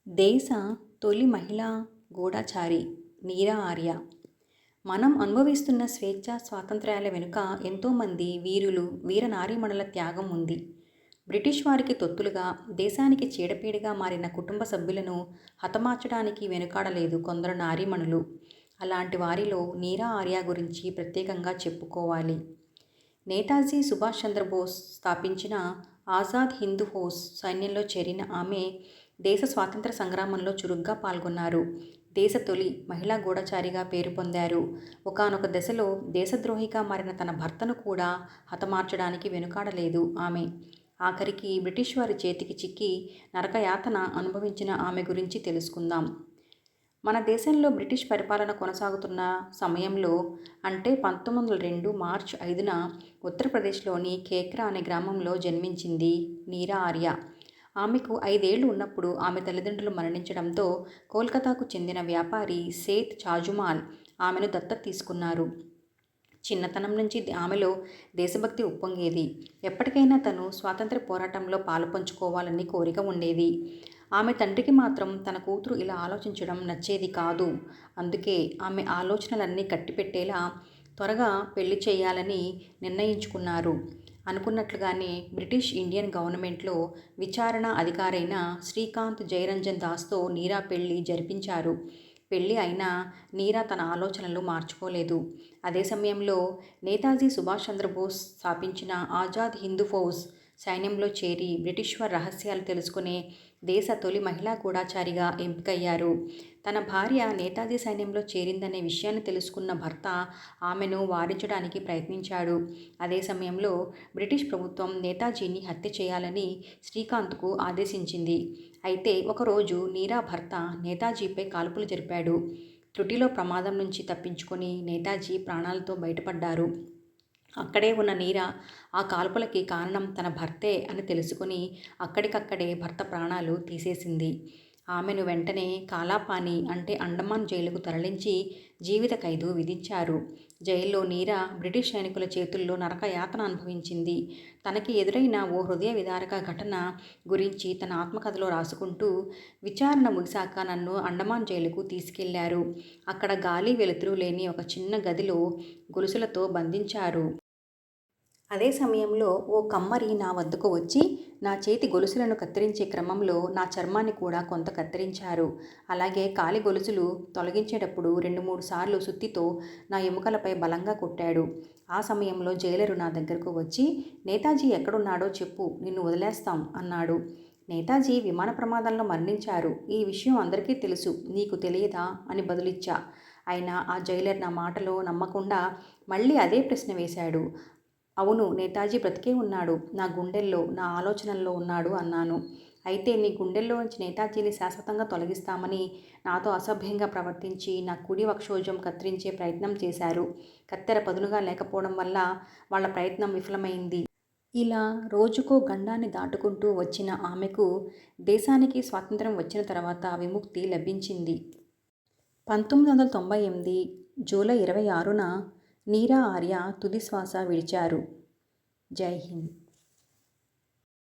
దేశ తొలి మహిళా గూఢచారి నీరా ఆర్య. మనం అనుభవిస్తున్న స్వేచ్ఛ స్వాతంత్ర్యాల వెనుక ఎంతోమంది వీరులు, వీరనారీమణుల త్యాగం ఉంది. బ్రిటిష్ వారికి తొత్తులుగా, దేశానికి చీడపీడిగా మారిన కుటుంబ సభ్యులను హతమార్చడానికి వెనుకాడలేదు కొందరు నారీమణులు. అలాంటి వారిలో నీరా ఆర్య గురించి ప్రత్యేకంగా చెప్పుకోవాలి. నేతాజీ సుభాష్ చంద్రబోస్ స్థాపించిన ఆజాద్ హింద్ ఫౌజ్ సైన్యంలో చేరిన ఆమె దేశ స్వాతంత్ర సంగ్రామంలో చురుగ్గా పాల్గొన్నారు. దేశ తొలి మహిళా గూఢచారిగా పేరు పొందారు. ఒకానొక దశలో దేశద్రోహిగా మారిన తన భర్తను కూడా హతమార్చడానికి వెనుకాడలేదు ఆమె. ఆఖరికి బ్రిటిష్ వారి చేతికి చిక్కి నరకయాతన అనుభవించిన ఆమె గురించి తెలుసుకుందాం. మన దేశంలో బ్రిటిష్ పరిపాలన కొనసాగుతున్న సమయంలో, అంటే 1902 మార్చి 5న ఉత్తరప్రదేశ్లోని ఖేక్రా అనే గ్రామంలో జన్మించింది నీరా ఆర్య. ఆమెకు 5 ఏళ్లు ఉన్నప్పుడు ఆమె తల్లిదండ్రులు మరణించడంతో కోల్కతాకు చెందిన వ్యాపారి సేథ్ చాజుమాల్ ఆమెను దత్తత తీసుకున్నారు. చిన్నతనం నుంచి ఆమెలో దేశభక్తి ఉప్పొంగేది. ఎప్పటికైనా తను స్వాతంత్ర్య పోరాటంలో పాలుపంచుకోవాలని కోరిక ఉండేది. ఆమె తండ్రికి మాత్రం తన కూతురు ఇలా ఆలోచించడం నచ్చేది కాదు. అందుకే ఆమె ఆలోచనలన్నీ కట్టిపెట్టేలా త్వరగా పెళ్లి చేయాలని నిర్ణయించుకున్నారు. అనుకున్నట్లుగానే బ్రిటిష్ ఇండియన్ గవర్నమెంట్లో విచారణ అధికారైన శ్రీకాంత్ జయరంజన్ దాస్తో నీరా పెళ్లి జరిపించారు. పెళ్లి అయినా నీరా తన ఆలోచనలు మార్చుకోలేదు. అదే సమయంలో నేతాజీ సుభాష్ చంద్రబోస్ స్థాపించిన ఆజాద్ హింద్ ఫౌజ్ సైన్యంలో చేరి బ్రిటిష్ వారి రహస్యాలు తెలుసుకునే దేశ తొలి మహిళా గూఢచారిగా ఎంపికయ్యారు. తన భార్య నేతాజీ సైన్యంలో చేరిందనే విషయాన్ని తెలుసుకున్న భర్త ఆమెను వారించడానికి ప్రయత్నించాడు. అదే సమయంలో బ్రిటిష్ ప్రభుత్వం నేతాజీని హత్య చేయాలని శ్రీకాంత్కు ఆదేశించింది. అయితే ఒకరోజు నీరా భర్త నేతాజీపై కాల్పులు జరిపాడు. త్రుటిలో ప్రమాదం నుంచి తప్పించుకొని నేతాజీ ప్రాణాలతో బయటపడ్డారు. అక్కడే ఉన్న నీరా ఆ కాల్పులకి కారణం తన భర్తే అని తెలుసుకుని అక్కడికక్కడే భర్త ప్రాణాలు తీసేసింది. ఆమెను వెంటనే కాలాపాని అంటే అండమాన్ జైలుకు తరలించి జీవిత ఖైదు విధించారు. జైల్లో నీరా బ్రిటిష్ సైనికుల చేతుల్లో నరకయాతన అనుభవించింది. తనకి ఎదురైన ఓ హృదయ విదారక ఘటన గురించి తన ఆత్మకథలో రాసుకుంటూ, విచారణ ముగిశాక నన్ను అండమాన్ జైలుకు తీసుకెళ్లారు. అక్కడ గాలి వెలుతురు లేని ఒక చిన్న గదిలో గొలుసులతో బంధించారు. అదే సమయంలో ఓ కమ్మరి నా వద్దకు వచ్చి నా చేతి గొలుసులను కత్తిరించే క్రమంలో నా చర్మాన్ని కూడా కొంత కత్తిరించారు. అలాగే కాలి గొలుసులు తొలగించేటప్పుడు 2-3 సార్లు సుత్తితో నా ఎముకలపై బలంగా కొట్టాడు. ఆ సమయంలో జైలరు నా దగ్గరకు వచ్చి, నేతాజీ ఎక్కడున్నాడో చెప్పు, నిన్ను వదిలేస్తాం అన్నాడు. నేతాజీ విమాన ప్రమాదంలో మరణించారు. ఈ విషయం అందరికీ తెలుసు, నీకు తెలియదా అని బదులిచ్చా. అయినా ఆ జైలర్ నా మాటలో నమ్మకుండా మళ్ళీ అదే ప్రశ్న వేశాడు. అవును, నేతాజీ బ్రతికే ఉన్నాడు. నా గుండెల్లో, నా ఆలోచనల్లో ఉన్నాడు అన్నాను. అయితే నీ గుండెల్లో నుంచి నేతాజీని శాశ్వతంగా తొలగిస్తామని నాతో అసభ్యంగా ప్రవర్తించి నా కుడి వక్షోజం కత్తిరించే ప్రయత్నం చేశారు. కత్తెర పదునుగా లేకపోవడం వల్ల వాళ్ళ ప్రయత్నం విఫలమైంది. ఇలా రోజుకో గండాన్ని దాటుకుంటూ వచ్చిన ఆమెకు దేశానికి స్వాతంత్ర్యం వచ్చిన తర్వాత విముక్తి లభించింది. 1998 జూలై 26న నీరా ఆర్య తుది శ్వాస విడిచారు. జై హింద్.